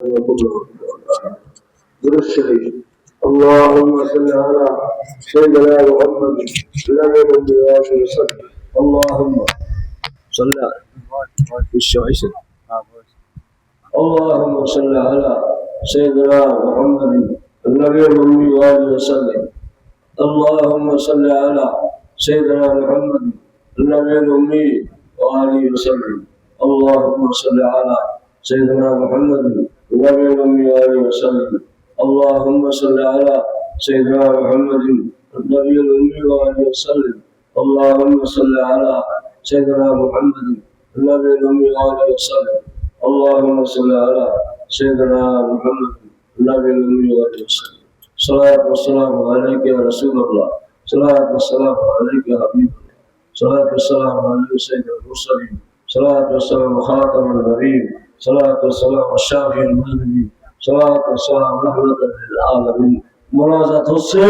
الشريف. اللهم صل على سيدنا محمد النبي الذي وسلم. اللهم صل اللهم صل على سيدنا محمد النبي الذي وسلم. اللهم صل على سيدنا محمد النبي الذي وسلم. اللهم صل على سيدنا محمد النبي الذي وسلم. اللهم صل على سيدنا محمد النبي الأمي وآله وسلم. اللهم صل على سيدنا محمد النبي الأمي وآله وسلم. اللهم صل على سيدنا محمد النبي الأمي وآله وسلم. صلاة والسلام عليك يا رسول الله. صلاة والسلام عليك يا حبيب الله. صلاة والسلام عليك سيد المرسلين. صلاة والسلام خاتم النبيين. صلاة والسلام الشافي المذنبين. صلاة والسلام رحمة للعالمين. মোনাজাত হচ্ছে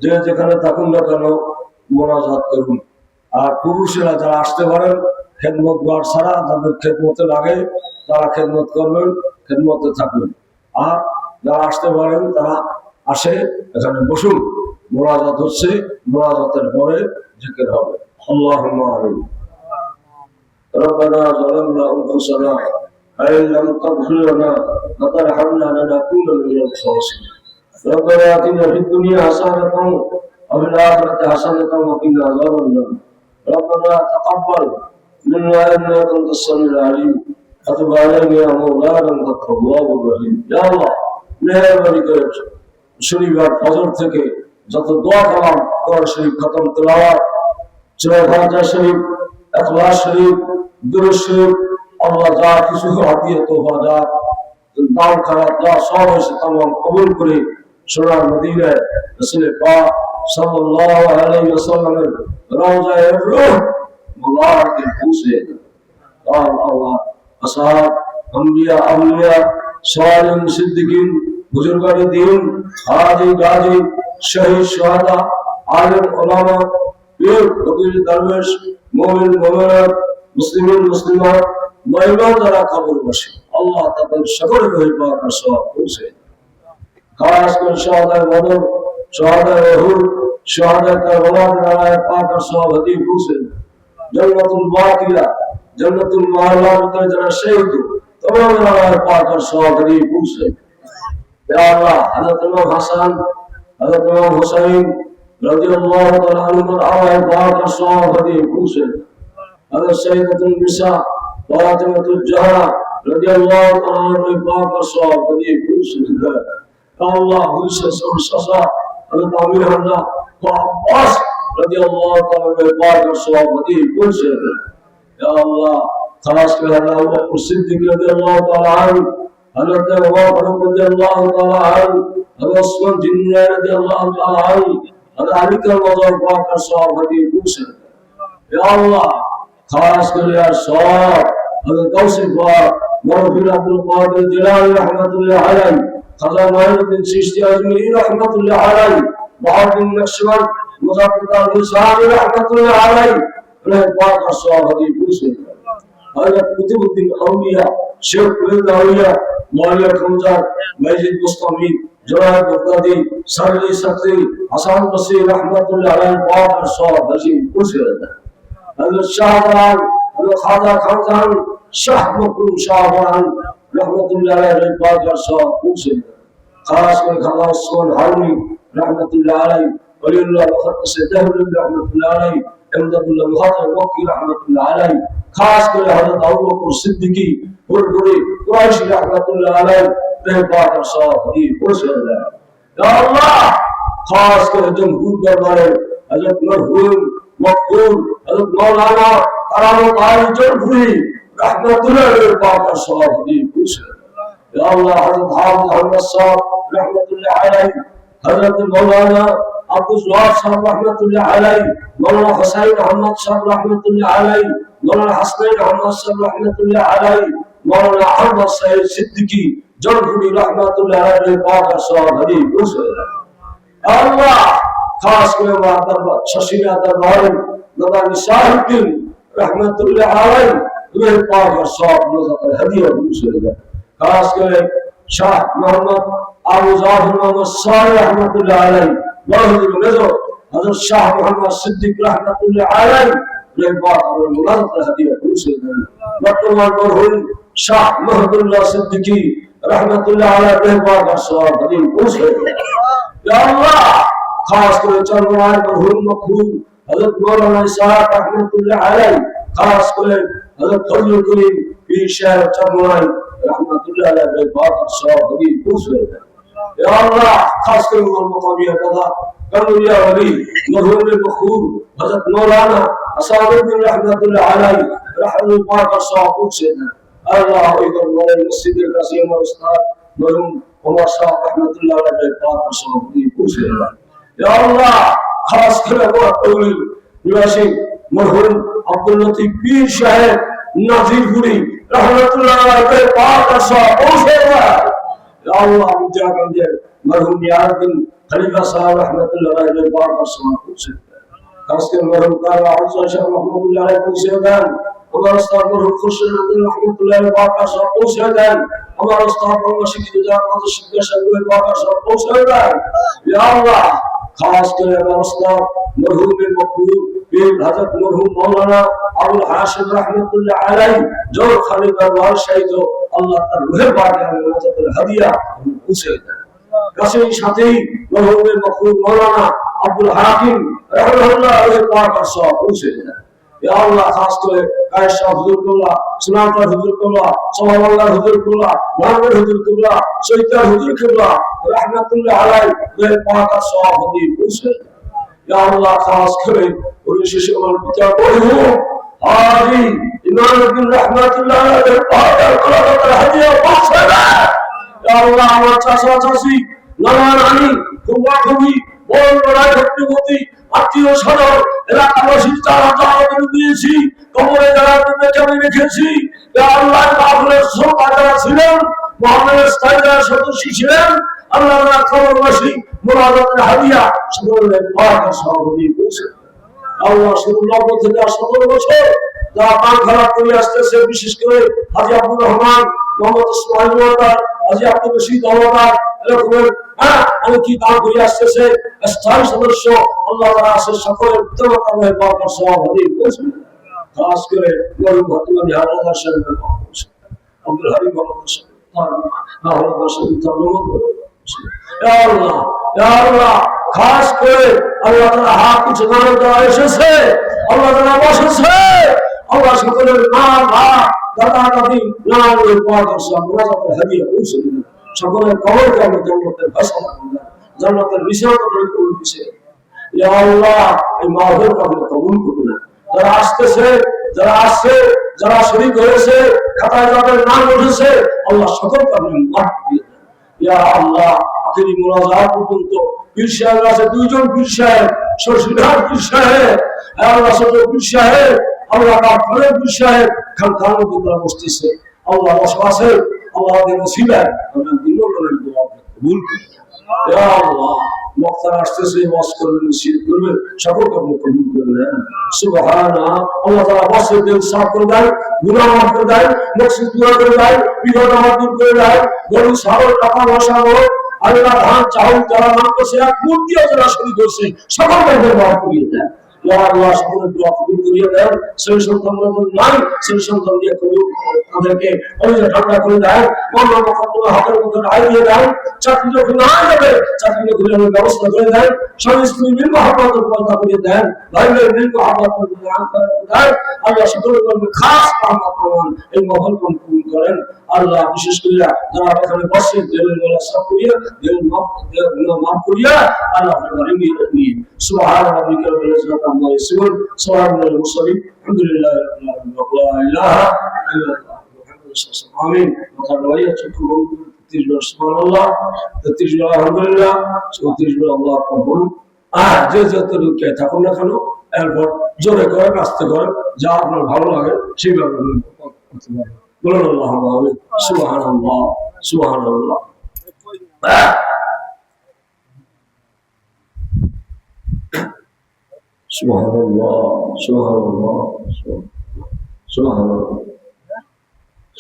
যে যেখানে থাকুন না কেন মোনাজাত করুন। আর পুরুষেরা যারা আসতে পারেন খেদমত বার ছাড়া যাদের খেদমতে লাগে তারা খেদমত করবেন, খেদমতে থাকবেন। আর যারা আসতে পারেন তারা আসে, এখানে বসুন। মোনাজাত হচ্ছে, মোনাজাতের পরে জিকির হবে। আল্লাহুম্মা আমিন। রব্বানা যালামনা আনফুসানা وإن لم تغفر لنا وترحمنا لنكونن من الخاسرين. ربنا آتنا في الدنيا حسنة وفي الآخرة حسنة وقنا عذاب النار. ربنا تقبل منا إنك أنت السميع العليم وتب علينا يا مولانا أنت التواب الرحيم. يا الله মেহেরবানি করে শনিবার ফজর থেকে যত দোয়া কালাম কোরআন শরীফ খতম তেলাওয়াত, সূরা ফাতিহা শরীফ, ইখলাস শরীফ, দুরূদ শরীফ, আল্লাহ যা কিছু হাদিয়া তোফা যা দান খারাপ যা সব হয়েছে তামাম কবুল করে সোনার মদিনায় রাসূল পাক সাল্লাল্লাহু আলাইহি ওয়াসাল্লামের রওজায়ে রূহ মুবারকে পৌঁছে দেন। আল্লাহ আসহাব, আম্বিয়া, আউলিয়া, সালিহিন, সিদ্দিকিন, বুজুর্গানে দ্বীন, হাজী, গাজী, শহীদ, শুহাদা, আলেম, উলামা, পীর, ফকির, দরবেশ, মুমিন, মুমিনাত, মুসলিমিন, মুসলিমাত, মহিলা যারা কবরবাসী আল্লাহ তাদের সকলের রহি পাক আর সওয়াব পৌঁছে দেন। খাস করে শাহাদায়ে বদর, শাহাদায়ে উহুদ, শাহাদায়ে কারবালার আলায় পাক আর সওয়াব হাদিয়ে পৌঁছে দেন। জান্নাতুল বাকিয়া, জান্নাতুল মাওলার ভিতরে যারা শহীদ তমাম আলায় পাক আর সওয়াব হাদিয়ে পৌঁছে দেন। ইয়া আল্লাহ হযরত ইমাম হাসান, হযরত ইমাম হুসাইন রাদিয়াল্লাহু তাআলা আনহুর আলায় পাক আর সওয়াব হাদিয়ে পৌঁছে দেন। হযরত সাইয়্যিদাতুন নিসা ফাতিমাতুল জাহরা রাদিয়াল্লাহু তাআলা আনহা পাক আর সওয়াব হাদিয়ে পৌঁছে দেন। আল্লাহ হুসাইন সাসা হযরত আমির হামজা ও আব্বাস রাদিয়াল্লাহু তাআলা আনহা পাক আর সওয়াব হাদিয়ে পৌঁছে দেন। ইয়া আল্লাহ খাস করে আল্লাহ আবু বকর সিদ্দিক রাদিয়াল্লাহু তাআলা আনহু, হযরত ওমর ফারুক রাদিয়াল্লাহু তাআলা আনহু, হযরত ওসমান জিন্নী রাদিয়াল্লাহু তাআলা আনহু, হযরত আলী কাররামাল্লাহু পাক আর সওয়াব হাদিয়ে পৌঁছে দেন। ইয়া আল্লাহ খাস করে আর সব হযরত গাউসে পাক মরহুম আব্দুল কাদের জিলানী রাহমাতুল্লাহ আলাইহি, খাজা মাইনুদ্দিন চিশতি আজমিরি রাহমাতুল্লাহ আলাইহি, বাহাউদ্দিন নকশবন্দ মুজাদ্দিদ আল-হুসাইনি রাহমাতুল্লাহ আলাইহি পাক আর সওয়াব হাদিয়ে পৌঁছে দেন। হযরত কুতুবউদ্দিন আউলিয়া, শেখ ফরিদ আউলিয়া, মাওলানা খমজার, মাইজিদ মুস্তামিন, জওয়াহির বাগদাদি, সারলি সাকরি, হাসান বসরি রাহমাতুল্লাহ আলাইহি পাক আর সওয়াব হাদিয়ে পৌঁছে দেন। হযরত শাহজাহান, হযরত খাজা খানজাহান, শাহ মখদুম শাহজাহান রাহমাতুল্লাহ আলাইহি পাক আর সওয়াব পৌঁছে দেন। খাস করে খাজা ওসমান হারুনি রাহমাতুল্লাহ আলাইহি, ওলিউল্লাহ মুহাদ্দিস দেহলভী রাহমাতুল্লাহ আলাইহি, ইমদাদুল্লাহ মুহাদ্দিস মক্কি রাহমাতুল্লাহ আলাইহি, খাস করে হযরত আবু বকর সিদ্দিকী বুলবুলি কুরাইশি রাহমাতুল্লাহ আলাইহি পাক আর সওয়াব হাদিয়ে পৌঁছে দেন। ইয়া আল্লাহ খাস করে জমহুর দরবারে হযরত মরহুম মকবুল হযরত মাওলানা কারামত আলী জরফি রাহমাতুল্লাহ আলাইহি পাক আর সওয়াব হাদিয়ে পৌঁছে দেন। ইয়া আল্লাহ হযরত হাফিজ আহমদ সাহেব রাহমাতুল্লাহ আলাইহি, হযরত মাওলানা আব্দুল ওয়াহাব সাহেব রাহমাতুল্লাহ আলাইহি, মাওলানা হুসাইন আহমদ সাহেব রাহমাতুল্লাহ আলাইহি, মাওলানা হাসনাইন আহমদ সাহেব রাহমাতুল্লাহ আলাইহি, মাওলানা আহমদ সাহেব সিদ্দিকী জরফি রাহমাতুল্লাহ আলাইহি পাক আর সওয়াব হাদিয়ে পৌঁছে দেন। আল্লাহ খাস করে আমার দরবার শশিনা দরবারে দাদা নিসারউদ্দিন রাহমাতুল্লাহ আলাইহি পাক আর সওয়াব নজাত হাদিয়া পৌঁছে দেন। খাস করে শাহ মোহাম্মদ আবু জাফর মোহাম্মদ সালেহ রহমাতুল্লাহ আলাইহি বড় হুজুর মেজর হযরত শাহ মোহাম্মদ সিদ্দিক রহমাতুল্লাহ আলাইহি লেখবার আমার মুনাজাতের হাদিয়া পৌঁছে দেন। বর্তমান মরহুম শাহ মাহমুদুল্লাহ সিদ্দিকী রহমাতুল্লাহ আলাইহি লেখবার সওয়াব হাদিয়া পৌঁছে দেন। ইয়া আল্লাহ খাস করে চরমায় মরহুম মখবুল হযরত মাওলানা ইসহাক রহমাতুল্লাহ আলাইহি খাস করে হযরত ফজলুল করিম পীর সাহেব চরমায় রহমাতুল্লাহ আলাইহি লেখবার সওয়াব হাদিয়া পৌঁছে দেন। ইয়া আল্লাহ খাস করে মুকামিয়া দাদা কামলিয়া ওলি মরহুম মখবুল হযরত মাওলানা আসাদুদ্দিন রহমাতুল্লাহ আলাইহি রাহমাতুল্লাহ পাক সওয়াব পৌঁছে দেন। আল্লাহ ওই দরবারে মসজিদের কাছে আমার উস্তাদ মরহুম ওমর শাহ রহমাতুল্লাহ আলাইহি পাক সওয়াব পৌঁছে দেন। ইয়া আল্লাহ খাস করে আমার ওলি নিবাসী মরহুম আব্দুল লতিফ পীর সাহেব নাজিরপুরি রহমাতুল্লাহ আলাইহি পাক সওয়াব পৌঁছে দেন। ইয়া আল্লাহ মুজাহিদের মরহুম নিয়ারউদ্দিন খলিফা সাহেব রহমাতুল্লাহ আলাইহি পাক সওয়াব পৌঁছে দেন। খাসকে মরহুম কালা আউসা শাহ রহমাতুল্লাহ আলাইহি পৌঁছে দেন। আমার উস্তাদ মরহুম খুরশিদ রহমাতুল্লাহ আলাইহি পাক সওয়াব পৌঁছে দেন। আমার উস্তাদ মরহুম শিক্ষিত জামাত শিক্ষা সাহেবের পাক সওয়াব পৌঁছে দেন। ইয়া আল্লাহ খাস করে আমার উস্তাদ মরহুম মকবুল পীর হযরত মরহুম মাওলানা আবুল হাশিম রহমাতুল্লাহ আলাইহি জোর খালি দরবার শাহিদ আল্লাহ তার রূহে পাকে মুনাজাতের হাদিয়া পৌঁছে দেন। কাছেই সাথেই মরহুম মকবুল মাওলানা আব্দুল হাকিম রাহমাতুল্লাহ আলাইহি পাক সওয়াব পৌঁছে দেন। ইয়া আল্লাহ খাস করে কায়েশা হুজুর কুল্লাহ সুনাতার হুজুর কুল্লাহ সাওয়াল্লাহ হুজুর কুল্লাহ মুহাম্মদ হুজুর কুল্লাহ সৈয়দ হুজুর কুল্লাহ রাহমাতুল্লাহ আলাইহি পাক সওয়াব হাদিয়া পৌঁছে দেন। ইয়া আল্লাহ খাস করে পরিশেষ আমার পিতা মরহুম হাজী ইমামউদ্দিন রাহমাতুল্লাহ আলাইহি পাক হাদিয়া পৌঁছে দেন। ইয়া আল্লাহ আমার চাচা চাচী নানা নানি ফুফা ফুফি বোন বড়াই ভক্তিমতী আত্মীয় স্বজন এলাকাবাসীর যারা যারা দিয়েছি কবরে যারা দেখে আমি রেখেছি আল্লাহ মাহফিলের শ্রোতা যারা ছিলেন মাহফিলের স্থায়ী যারা সদস্য ছিলেন আল্লাহ খবরবাসী মুনাজাতের হাদিয়া সকলের পাক সভাপতি পৌঁছে আল্লাহ শুরু লগ্ন থেকে 17 বছর যারা পাক খারাপ করে আসতেছে বিশেষ করে হাজী আব্দুর রহমান মোহাম্মদ ইসমাইল ওয়াদার হাজী আব্দুল রশিদ ওয়াদার এরকমের অনেকই দান করে আসতেছে স্থায়ী সদস্য আল্লাহ তাআলা আসে সকলের উত্তমতার পাক সভাপতি পৌঁছে খাস করে মরহুম বর্তমানে হাওলাদার সাহেবের পাক পৌঁছে আব্দুল হালিম মোহাম্মদ হাওলাদার সাহেব আল্লাহ খাস করে আল্লাহ তাআলা হাত কিছু নাম যারা এসেছে আল্লাহ তাআলা বসেছে আল্লাহ সকলের মা বাপ দাদা দাদি নানাদের পাক মুনাজাতের হাদিয়া পৌঁছে দিন। সকলের কবরকে আমি জান্নাতের ফয়সালা করে দেন, জান্নাতের বিশাল করে দিছে। ইয়া আল্লাহ এই মাহফিলকে আপনি কবুল করুন। যারা আসতেছে যারা আসছে যারা শরীক হয়েছে খাতায় যাদের নাম উঠেছে আল্লাহ সকলকে আপনি মাফ করে দেন। ইয়া আল্লাহ আখেরি মুনাজাত পর্যন্ত পীর সাহেব আছে দুইজন পীর সাহেব শশীধর পীর সাহেব আল্লাহ ছোট পীর সাহেব আল্লাহ কাফরের পীর সাহেব খানখানের ভিতরে বসতেছে আল্লাহ বসবাসে আল্লাহদের ওসিলায় আমরা দিনের দোয়া কবুল করি। ইয়া আল্লাহ বক্তা আসতেছে ওয়াজ করবেন নসিহত করবেন সকলকে আপনি কবুল করে নেন। সুবহানাল্লাহ আল্লাহ তাআলা বসে দিল সাফ করে দেন, গুনাহ মাফ করে দেন, মকসুদ পুরা করে দেন, বিপদ আপদ দূর করে দেন, গরু ছাগল টাকা পয়সা আল্লাহ ধান চাউল যারা নাম করছে এক মূর্তিও যারা শরীক করছে সকলকে মাফ করিয়ে দেন। ইয়া আল্লাহ সকলের দোয়া কবুল করিয়ে দেন। সেই সন্তান নাই সেই সন্তান দিয়ে কবুল তাদেরকে কলিজা ঠান্ডা করে দেন, মামলা মোকদ্দমা হাতের মধ্যে রায় দিয়ে দেন, চাকরি যখন না যাবে চাকরি ঘুরানোর ব্যবস্থা করে দেন, স্বামী স্ত্রী মিল মহব্বতের পর্দা করে দেন, ভাই ভাই মিল মহব্বত দেন। আল্লাহ সকলের জন্য খাস রহমত করুন, এই মহল কবুল করেন। আল্লাহ বিশেষ করে যারা এখানে বসে দেবের বেলা সব করিয়া দেবের মাফ করিয়া আল্লাহ আপনার নিয়ে সুবহান রাব্বিকা রাব্বিল ইজ্জাতি আম্মা ইয়াসিফুন সালামুন আলাল মুরসালিন আলহামদুলিল্লাহি রাব্বিল আলামিন লা ইলাহা ইল্লাল্লাহ মুহাম্মাদুর রাসূলুল্লাহ আমিন। কথা নয় চক্ষু বন্ধ 33 বার সুবহানাল্লাহ 33 বার আলহামদুলিল্লাহ 34 বার আল্লাহু আকবার। আর যে যত লোকে থাকুন না কেন এরপর জোরে করে আস্তে করে যা আপনার ভালো লাগে সেইভাবে করতে পারেন। বলুন আল্লাহুম্মা আমিন। সুবহানাল্লাহ সুবহানাল্লাহ। Subhanallah, Subhanallah, Subhanallah,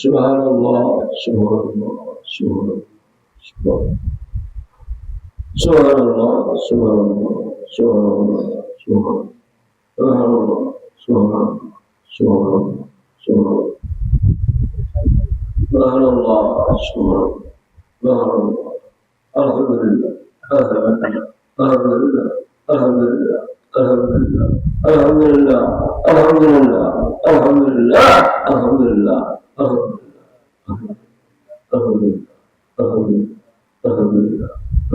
Subhanallah, Subhanallah, Subhanallah. Subhanallah, subhanallah, subhanallah, subhanallah, subhanallah, subhanallah, subhanallah, subhanallah, subhanallah, subhanallah, alhamdulillah, alhamdulillah, alhamdulillah, alhamdulillah, alhamdulillah, alhamdulillah, alhamdulillah, alhamdulillah, alhamdulillah,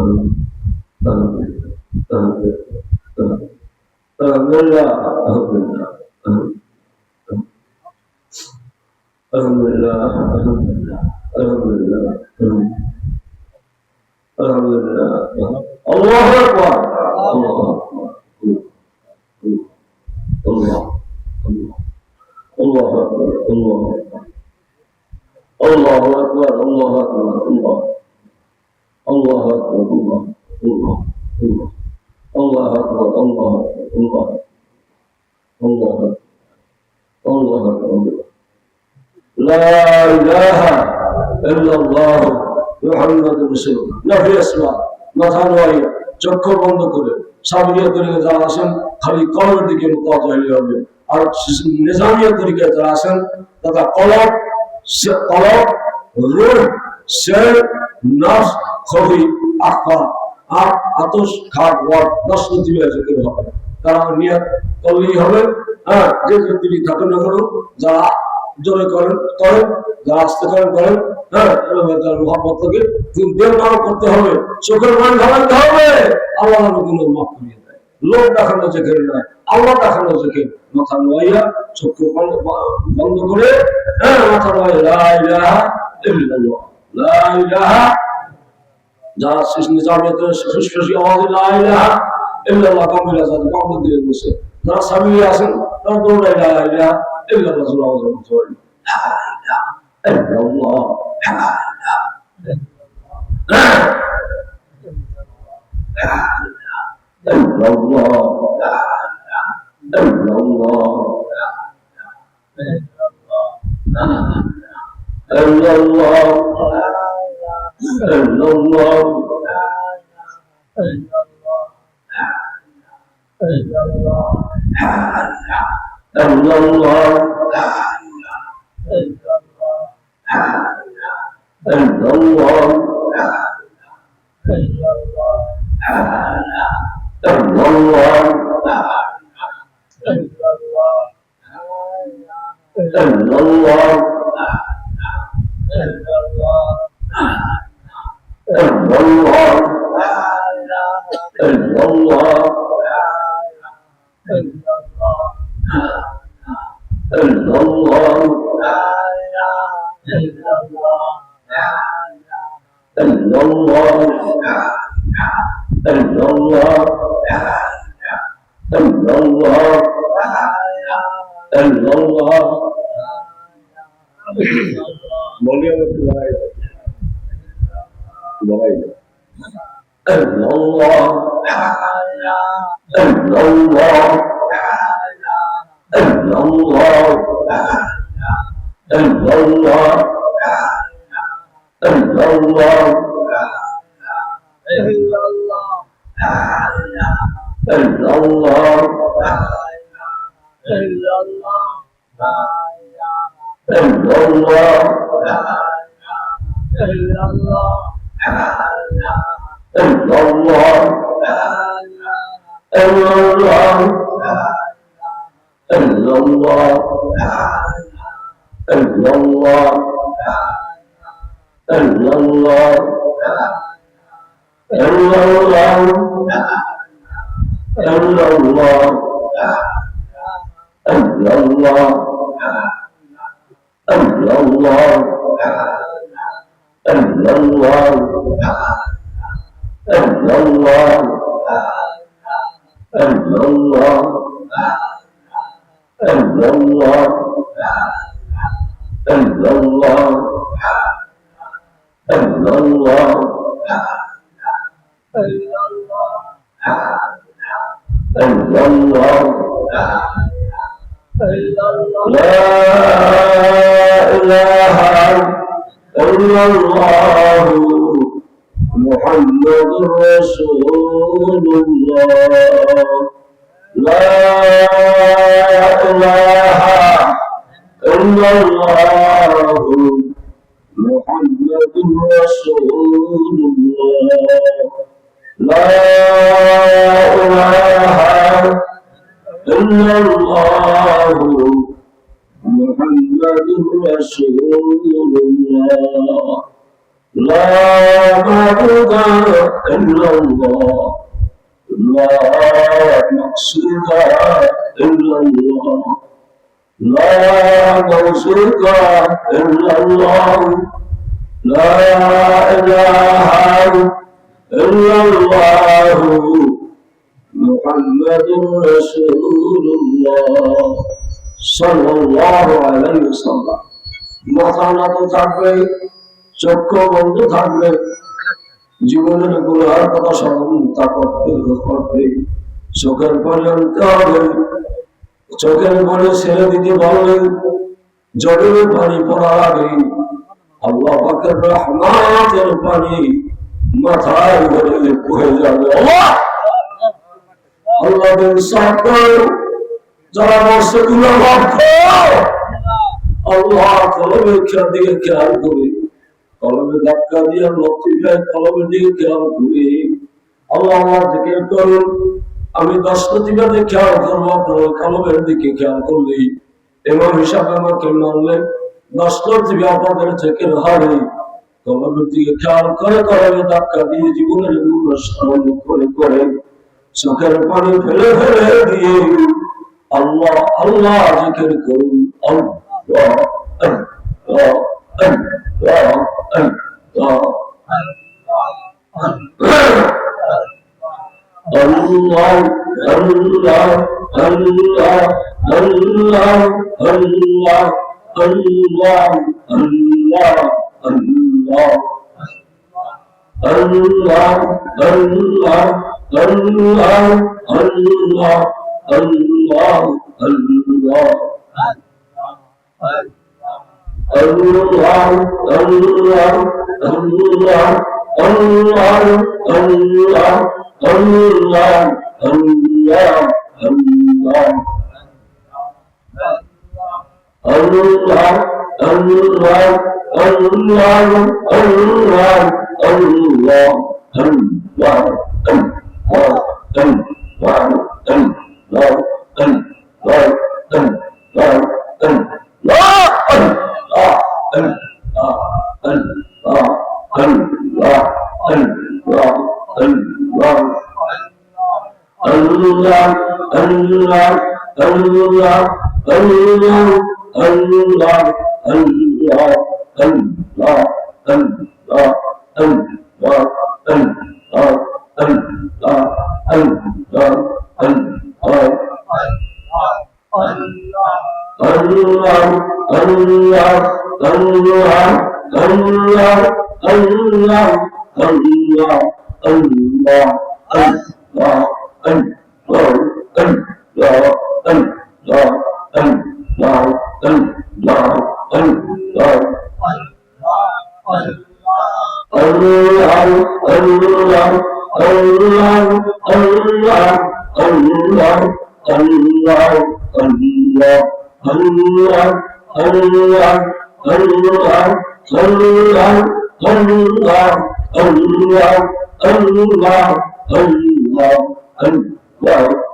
alhamdulillah, alhamdulillah, alhamdulillah. Allahu Akbar. Allahu Akbar. Allah Akbar, Allah Akbar, Allah Akbar. La ilaha illallah Muhammadur Rasulullah. Nafi asma, মাথা নয়, চক্ষু বন্ধ করে সাবিয়া তরিকা যারা আছেন খালি কলমের দিকে মুতাওয়াজ্জিহ হবে, আর নিজামিয়া তরিকা যারা আছেন তারা কলব, রূহ, শের, নফস, খবি, আখা আর আতশ খাট ওয়ার 10 দিবে জিকির হবে। তারা নিয়ত করলেই হবে। যে তিনি থাকেন না করুন, যারা জোরে করেন যারা আস্তে করেন মহব্বত থেকে দেহ নাও করতে হবে, চোখের মান ঘামাতে হবে। আল্লাহ গুলো মাফ করিয়ে দেয়। লোক দেখানো জিকির নয়, আল্লাহ দেখানো জিকির। মাথা নোয়াইয়া চক্ষু বন্ধ করে মাথা নোয়াইয়া লা ইলাহা ইল্লাল্লাহ, লা ইলাহা, যারা নিজামিয়াতের সুস্পষ্ট আওয়াজে লা ইলাহা ইল্লাল্লাহ কামিলা যাদের বন্ধ দিয়ে গেছে, যারা সামিলি আছেন তারা দৌড়ায় লা ইলাহা ইল্লাল্লাহ জুল আওয়াজের মতো হয় লা ইলাহা ইল্লাল্লাহ, লা ইলাহা ইল্লাল্লাহ, লা ইলাহা ইল্লাল্লাহ, মুহাম্মাদুর রাসূলুল্লাহ লা ইলাহা ইল্লাল্লাহু মুহাম্মাদুর রাসূলুল্লাহ লা ইলাহা ইল্লাল্লাহু মুহাম্মাদুর রাসূলুল্লাহ লা মা'বুদা ইল্লাল্লাহ লা মাকসুদা ইল্লাল্লাহ لا موجود إلا الله لا إله إلا الله محمد رسول الله صلى الله عليه وسلم মাথা তো থাকবে চক্ষু বন্ধ থাকবে জীবনের গুনার কথা স্মরণ করতে চোখের পানি আনতে হবে চোখের পানি ছেড়ে দিতে বললেন জলের পানি পড়ার আগে আল্লাহ পাকের রহমতের পানি মাথায় ধরে বয়ে যাবে আল্লাহ ইনসাফ করো যারা বসে গুলো আল্লাহ কলমের দিকে খেয়াল করে কলমে ধাক্কা দিয়ে লক্ষ্মীটায় কলমের দিকে খেয়াল করে আল্লাহ আমার জিকির করুন আমি 10 প্রতিবাদে খেয়াল করবো আপনার কলমের দিকে খেয়াল করলেই এমন হিসাবে আমাকে মানলে 10 প্রতিভা আপনাদের থেকে হারে কলমের দিকে খেয়াল করে কলমে ধাক্কা দিয়ে জীবনের স্মরণ করে করে চোখের পানি ফেলে ফেলে দিয়ে আল্লাহ আল্লাহ জিকির করুন আল্লাহ আল্লাহ আল্লাহ আল্লাহ Allah, Allah, Allah, Allah, Allah, Allah, Allah, Allah, Allah, Allah, Allah, Allah, Allah, Allah.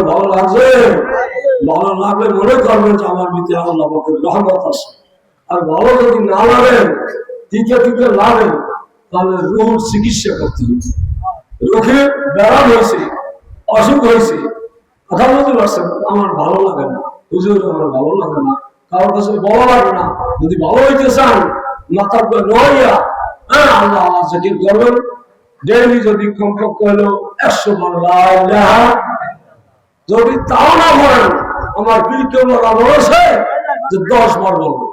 ভালো লাগছে? ভালো লাগলে মনে করবেন যে আমার ভিতরে আল্লাহ পাকের রহমত আছে। আর ভালো যদি না লাগে, দিতে দিতে লাগে, তাহলে রোগ চিকিৎসা করতে হবে। রোগে ব্যারাম হয়েছে, অসুখ হয়েছে, কথা বলতে পারছেন, আমার ভালো লাগে না, হুজুর আমার ভালো লাগে না, কারোর কাছে ভালো লাগে না। যদি ভালো হইতে চান, মাথা নয়া হ্যাঁ আল্লাহ আল্লাহ জিকির করবেন। ডেইলি যদি কমপক্ষে হলো 100 বার লা ইলাহা, যদি তাও না বলেন, আমার বিলকে আমল আছে যে 10 বার বলবো,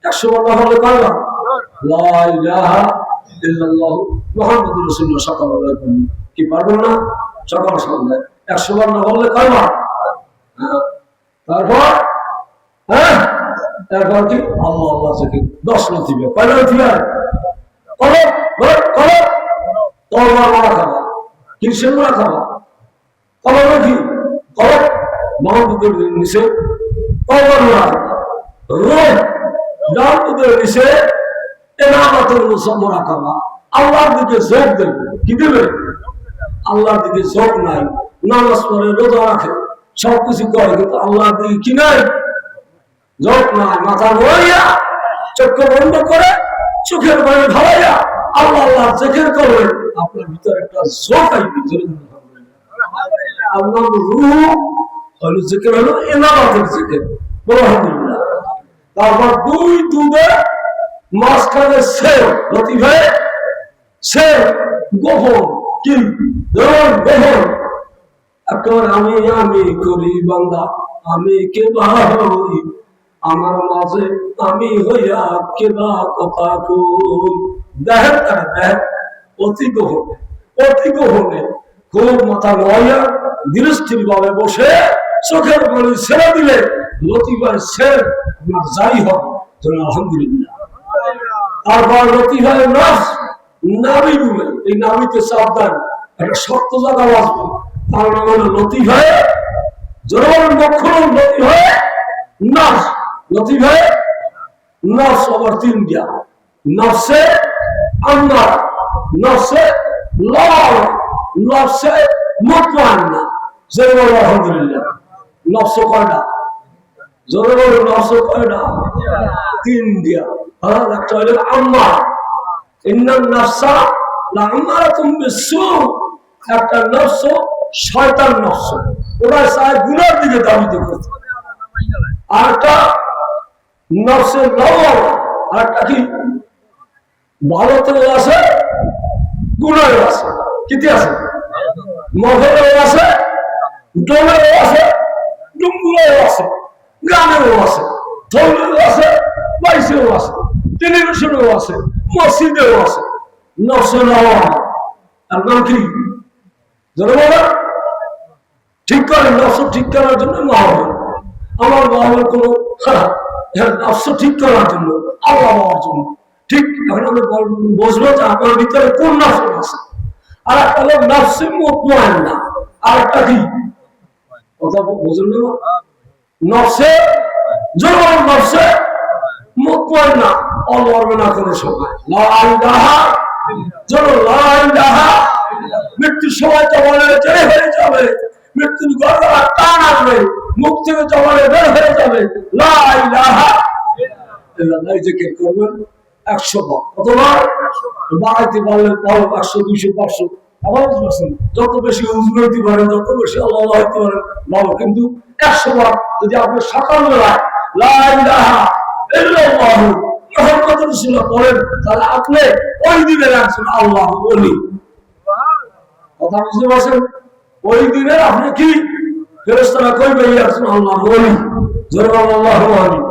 100 বার না হলে কয়বার? লা ইলাহা ইল্লাল্লাহু মুহাম্মাদুর রাসূলুল্লাহ সাল্লাল্লাহু আলাইহি ওয়াসাল্লাম। কি পারবেন না? সকাল সন্ধ্যা 100 বার না বললে কয়বার? তারপর তারপর কি আল্লাহ আল্লাহ জিকির 10 লতিবে, কয়টা লতিবে? তওবা মারা খাবা, কিসের মারা খাবা? তওবা কি? মোহাম্মদের নিচে তওবা মারা খাবা, রূহ জান্নাতের নিচে ইনামাতুল মুসাম্মারা খাবা। আল্লাহর দিকে ঝোঁক দেবে, কি দেবে? আল্লাহর দিকে ঝোঁক নাই, নামাজ পড়ে, রোজা রাখে, সবকিছু করে, কিন্তু আল্লাহর দিকে কি নাই? ঝোঁক নাই। মাথা নড়াইয়া চক্ষু বন্ধ করে চোখের পানি ঢালাইয়া আল্লাহ আল্লাহ জিকির করবেন, আপনার ভিতরে একটা ঝোঁক আসবে। আপনার রূহ হলো জিকির, হলো ইনামাতুল জিকির, আলহামদুলিল্লাহ। তারপর 2 দুধে মাঝখানে সে লতিফে, সে গোপন, কি গোপন একেবারে আমি আমি করি বান্দা, আমি কে বা হই, আমার মাঝে আমি হইয়া কে বা কথা কই। দেখেন তারা দেখ, অতি গোপনে, অতি গোপনে, খুব মাথা নয়া দৃষ্টির ভাবে বসে চোখের পানি ছেড়ে দিলে লতিফার ছেড়ে আপনার যাই হবে, আলহামদুলিল্লাহ। তারপর লতিফার নফস, নাবি বলে, এই নাবিতে সাবধান, একটা শক্ত জায়গা আসবে, তার নাম হলো লতিফায় জোর লক্ষণ, লতিফায় নফস, লতিফায় নফস আবার 3 দিয়া, নফসে আম্মার, নফসে লাল, নফসে মুতমাইন্না। জোরে বলো আলহামদুলিল্লাহ। নফস কয়টা? জোরে বলো, নফস কয়টা? 3 দিয়া। হ্যাঁ, একটা হলো আম্মার, ইন্নান নাফসা লাআমারাতুম বিসসু, একটা নফস শয়তান নফস, ওরা চায় গুনার দিকে ধাবিত করতে। আর একটা নফসে লওয়ার, আর একটা কি ভালোতেও আছে, গুনারও আছে, কিতে আছে? মহলেও আছে, ডোলেও আছে, ডুম্বুরেও আছে, গ্রামেও আছে, ধর্মেও আছে, বাইশেও আছে, টেলিভিশনেও আছে, মসজিদেও আছে। নফসে লওয়ার, আর নাম কি? জোরে বলো ঠিক করেন, নফস ঠিক করার জন্য মহাবল। আমার মহাবল কোনো নফস ঠিক করার জন্য, আল্লাহ হওয়ার জন্য। ঠিক এখন আমি বুঝবো যে আপনার ভিতরে কোন নফস আছে। আর একটা হলো নফসে মুতমাইন্না, আর একটা কি কথা বুঝলেন না? নফসে জোর নফসে মুতমাইন্না, অলরবে না কোনো সময়, লা ইলাহা জোর লা ইলাহা। মৃত্যুর সময় জবানে জেরে হয়ে যাবে, মৃত্যুর গর্দনা টান আসবে, মুখ থেকে জবানে বের হয়ে যাবে লা ইলাহা ইল্লাল্লাহ। জিকির করবেন 100 বার, কতবার বাড়াইতে পারলে পারো 100 200 500 আবার বলছেন। যত বেশি হুজুর হইতে পারেন, যত বেশি আল্লাহ হইতে পারেন ভালো, কিন্তু 100 বার যদি আপনি সকালবেলায় লা ইলাহা ইল্লাল্লাহ মুহাম্মাদুর রাসূলুল্লাহ পড়েন, তাহলে আপনি ওই দিনে রাখছেন আল্লাহ ওলি। কথা বুঝতে পারছেন? ওই দিনে আপনি কি ফেরেশতারা কইবে রাখছেন আল্লাহ ওলি। জোরে আল্লাহু আমিন।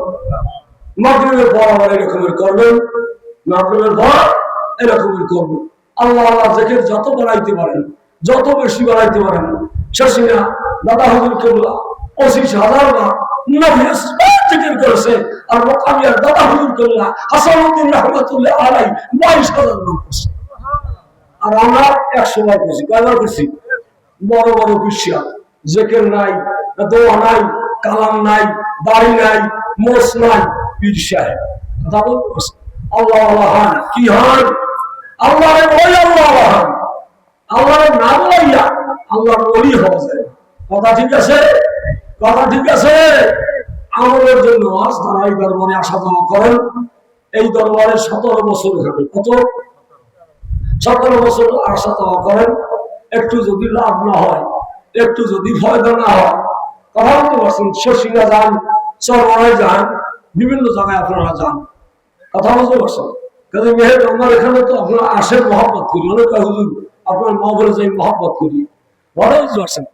মাগরিবের পর আবার এরকমের করবেন, মাগরিবের পর এরকমের করবেন। আল্লাহ আল্লাহ জিকির যত বাড়াইতে পারেন, যত বেশি বাড়াইতে পারেন। শেষিনা দাদা হুজুর কেবলা 25,000 বার নফিস জিকির করেছে, আর মুকামিয়ার দাদা হুজুর কেবলা হাসানুদ্দিন রহমাতুল্লাহ আলাইহি 22,000 বার করছে। আর আমরা 100 বার করছি। কয়বার করছি? বড় বড় বিশ্বাস জিকির নাই, দোয়া নাই, কালাম নাই, দাড়ি নাই, মোস নাই, পীর সাহেব কথা বলছে আল্লাহ আল্লাহ হন। কি হন? আল্লাহ ওই আল্লাহ হন। আল্লাহর নাম লইয়া আল্লাহর ওলি হওয়া যায়। কথা ঠিক আছে? কথা ঠিক আছে? আমাদের জন্য আজ তারা এই দরবারে আসা যাওয়া করেন। এই দরবারে 17 বছর হবে। কত? 17 বছর আসা যাওয়া করেন। একটু যদি লাভ না হয়, একটু যদি ফায়দা না হয়, কথা বলতে পারছেন, শশিনা যান, চরমায় যান, বিভিন্ন জায়গায় আপনারা যান, কথা বলতে পারছেন। কাজে মেহের আমার এখানে তো আপনারা আসেন, মহব্বত করি, অনেক হুজুর আপনার মহবলে যাই মহব্বত করি, বড় বুঝতে পারছেন।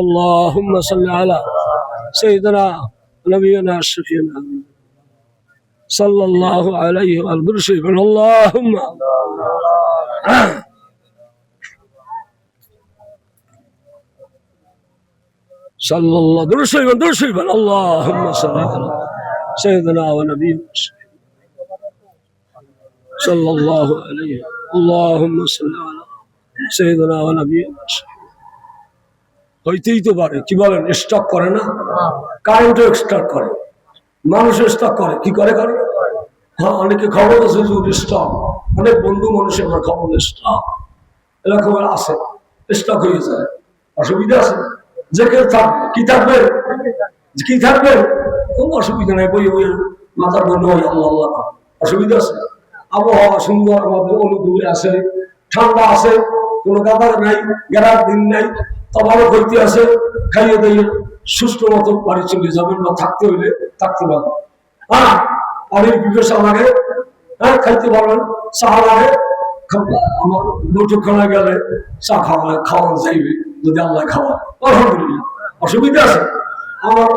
আল্লাহুম্মা সাল্লি আলা সাইয়্যিদিনা নবিয়িনা শাফিনা সাল্লাল্লাহু আলাইহি ওয়া সাল্লাম। আল্লাহুম্মা সাল্লাল্লাহু দুরুদ আল্লাহুম্মা সাল্লি আলা সাইয়্যিদিনা ওয়া নবিয়িনা সাল্লাল্লাহু আলাইহি আল্লাহুম্মা সাল্লি আলা সাইয়্যিদিনা ওয়া নবিয়িনা। হইতেই তো পারে, কি বলেন? স্টক করে না? কারেন্টও স্টক করে, মানুষ স্টক করে। কি করে? করে হ্যাঁ, অনেকে খবর আছে স্টক, অনেক বন্ধু মানুষের আমার খবর স্টক এরকম আছে, স্টক হয়ে যায়। অসুবিধা আছে? জেকের থাকবে, কি থাকবে? কি থাকবে? কোনো অসুবিধা নাই, বই বই মাথার বন্ধ হয় আল্লাহ আল্লাহ। অসুবিধা আছে? আবহাওয়া সুন্দর, আমাদের অনুকূলে আছে, ঠান্ডা আছে, কোনো গাদার নাই, গেরার দিন নাই, তবারও হইতে আছে, খাইয়ে দিয়ে সুস্থ মতো বাড়ি চলে যাবেন, বা থাকতে হইলে থাকতে পারবেন। হ্যাঁ, পানির পিপাসা লাগে, হ্যাঁ খাইতে পারবেন। চা লাগে, আমার বৈঠকখানায় গেলে চা খাওয়ানো যাইবে যদি আল্লাহ খাওয়ায়, আলহামদুলিল্লাহ। অসুবিধা আছে? আমার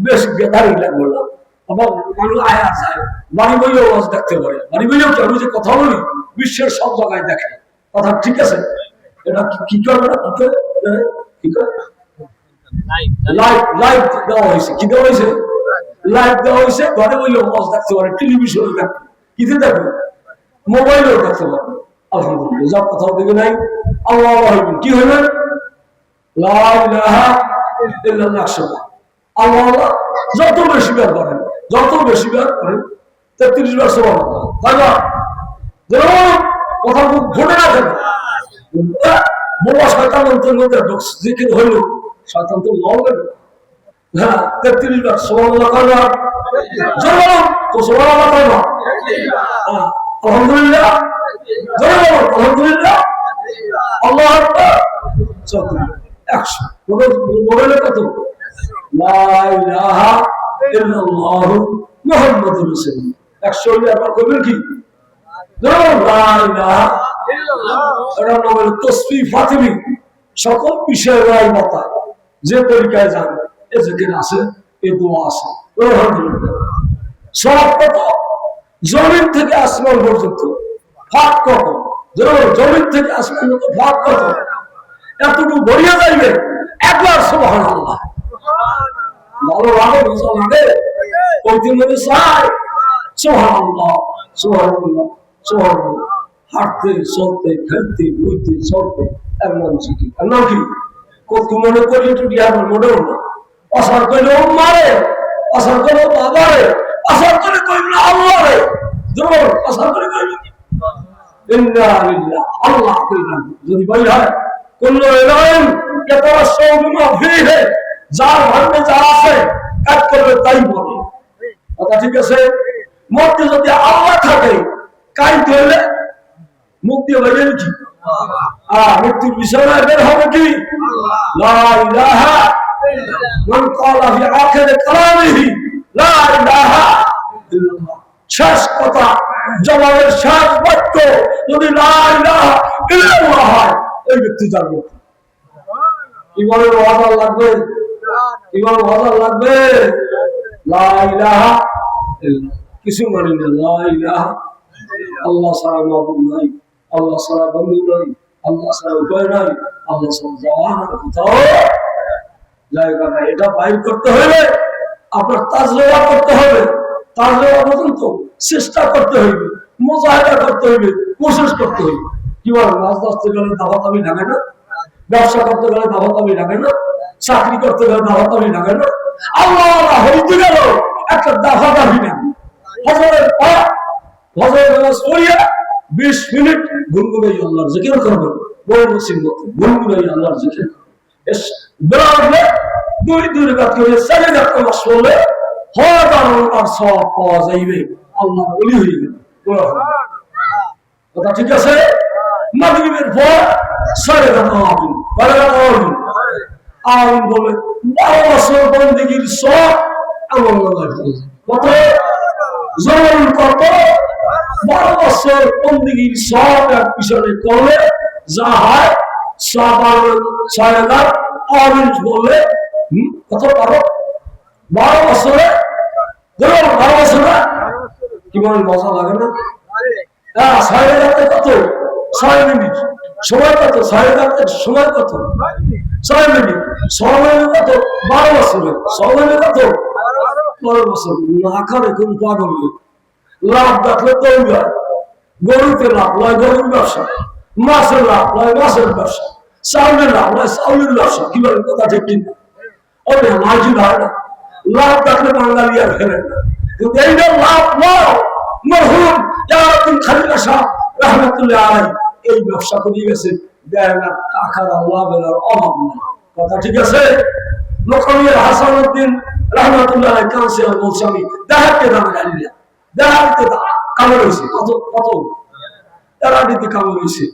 বেশ বেতারি লাগবে না, আমার মানুষ আয়া যায়, বাড়ি বইয়েও আওয়াজ দেখতে পারে। বাড়ি বইয়েও কি, আমি যে কথা বলি বিশ্বের সব জায়গায় দেখে। কথা ঠিক আছে? এটা কি করবে না? কি করে? লাইভ দেওয়া হয়েছে। কি দেওয়া হয়েছে? লাইভ দেওয়া হয়েছে। ঘরে বইলেও আওয়াজ দেখতে পারে, টেলিভিশনে দেখবে, কিতে দেখবে, মোবাইলেও দেখতে পারবে। আলহামদুলিল্লাহ, যা কোথাও দিকে নাই। আল্লাহ হইবেন, কি হইবেন? লা ইলাহা ইল্লাল্লাহ। আল্লাহ আল্লাহ যত বেশি বার করেন, যত বেশি বার করেন, 33 বার সুবহানাল্লাহ, তাই না? কথা ঘটে না কেন? বড় শয়তান অন্তর মধ্যে জিকির হইল, শয়তান তো লড়বে না। হ্যাঁ, 33 বার সুবহানাল্লাহ কয় না? জোরে তো সুবহানাল্লাহ কয় না? আলহামদুলিল্লাহ, জোরে আলহামদুলিল্লাহ, আল্লাহু আকবার। 100 মোবাইলে কত? লা ইলাহা ইল্লাল্লাহু মুহাম্মাদুর রাসূলুল্লাহ। 100 হইলে আপনার কইবেন কি? লা ইলাহা ইল্লাল্লাহ। এটা নাম হলো তাসবিহ ফাতিমি। সকল বিষয়ের রায় বাতায় যে তরিকায় যান, এ জিকির আছে, এ দোয়া আছে, আলহামদুলিল্লাহ। সব কত? জমিন থেকে আসমান পর্যন্ত ফাঁক কত? জমিন থেকে আসমান মতো ভাগ কত এতটুকু ভরিয়ে যাইবে একবার সুবহানাল্লাহ। ভালো লাগে মজা লাগে কইতে মনে চায় সুবহানাল্লাহ সুবহানাল্লাহ সুবহানাল্লাহ। হাঁটতে চলতে খেলতে বইতে চলতে এর নাম কি? এর নাম কি? কত মনে করি টুটি আমার মোটেও না। অসার করলে ও মারে, অসার করলে বাবারে, অসার করে কইবে না আল্লাহ রে। জোর অসার করে কইবে ইন্না লিল্লাহ আল্লাহ কইলাম যদি বই হয় কুল্লু ইলাইন ইয়াতারাশাউ বিমা ফীহি, যার ভাগ্যে যা আছে কাজ করবে তাই বলে। কথা ঠিক আছে? মধ্যে যদি আল্লাহ থাকে কাইতে হলে মুখ দিয়ে বেরিয়ে কি মৃত্যুর বিছানায় বের হবে কি লা ইলাহা মান ক্বালা ফি আখির কালামিহি লা ইলাহা ইল্লাল্লাহ। শেষ কথা জবাবের শেষ বাক্য যদি লা ইলাহা ইল্লাল্লাহ হয় ওই ব্যক্তি যাবে। ইমানের ওয়াদা লাগবে, ইমানের ওয়াদা লাগবে লা ইলাহা ইল্লাল্লাহ। কিছু মানে না লা ইলাহা আল্লাহ ছাড়া মাবুদ নাই, আল্লাহ ছাড়া বন্ধু নাই, আল্লাহ ছাড়া উপায় নাই, আল্লাহ ছাড়া যাওয়ার কোথাও জায়গা নাই। এটা বাইর করতে হলে আপনার তাজরবা করতে হবে, তাজরবা পর্যন্ত চেষ্টা করতে হইবে, মুজাহিদা করতে হইবে, কোশিশ করতে হইবে। কি বল মাছ ধরতে গেলে দাওয়াতামি লাগে না, ব্যবসা করতে গেলে দাওয়াতামি লাগে না, চাকরি করতে গেলে দাওয়াতামি লাগে না, আল্লাহ হইতে গেল একটা দাওয়াতামি না। হযরতের পা হযরত নামাজ পড়িয়া 20 মিনিট গুনগুনাই আল্লাহর জিকির করবেন, বড় মুসিবত গুনগুনাই আল্লাহর জিকির। এস বেলালে দুই রাকাত করে সাজদা করতে বসলে হাজার আর সওয়াব পাওয়া যাইবে, আল্লাহর ওলি হয়ে গেল। কথা ঠিক আছে? মাগরিবের পর সাজদা করবেন, বারবার করবেন আমিন বলে 12 বছর বندگির সওয়াব আল্লাহর কাছে। কত জরুর কত 12 বছর বندگির সওয়াব এক পিছনে করলে যা হয় সাজদা আমিন বলে কত পারো 12 বছরে ধরো 12 বছরে কি বল মজা লাগে না? হ্যাঁ সাজদাতে কত 6 মিনিট সময়, কত সাজদাতে সময় কত 6 মিনিট, 6 মিনিট কত 12 বছরে 6 মিনিট কত 12 বছর। না করে কোন পাগল লাভ দেখলে তৈরি গরুতে লাভ লয় গরুর ব্যবসা, মাছের লাভ লয় মাছের ব্যবসা, চাউলের লাভ লয় চাউলের ব্যবসা। কি বলেন কথা ঠিক কিনা? ওটা মাঝি হয় না, লাভ দেখলে বাঙালি আর ফেরেন না। কিন্তু এইটা লাভ নয়। মরহুম জালালউদ্দিন খালিকা শাহ রাহমাতুল্লাহ আলাইহি এই ব্যবসা করে গেছে, দেয় না টাকার আল্লাহ বেলার অভাব নেই। কথা ঠিক আছে? লোকমিয়া হাসানুদ্দিন রাহমাতুল্লাহ আলাইহি কাছে বলছে আমি দেখাতে দাম আলিয়া দেখাতে কামড় হয়েছে কত কত তারা দিতে কামড় হয়েছে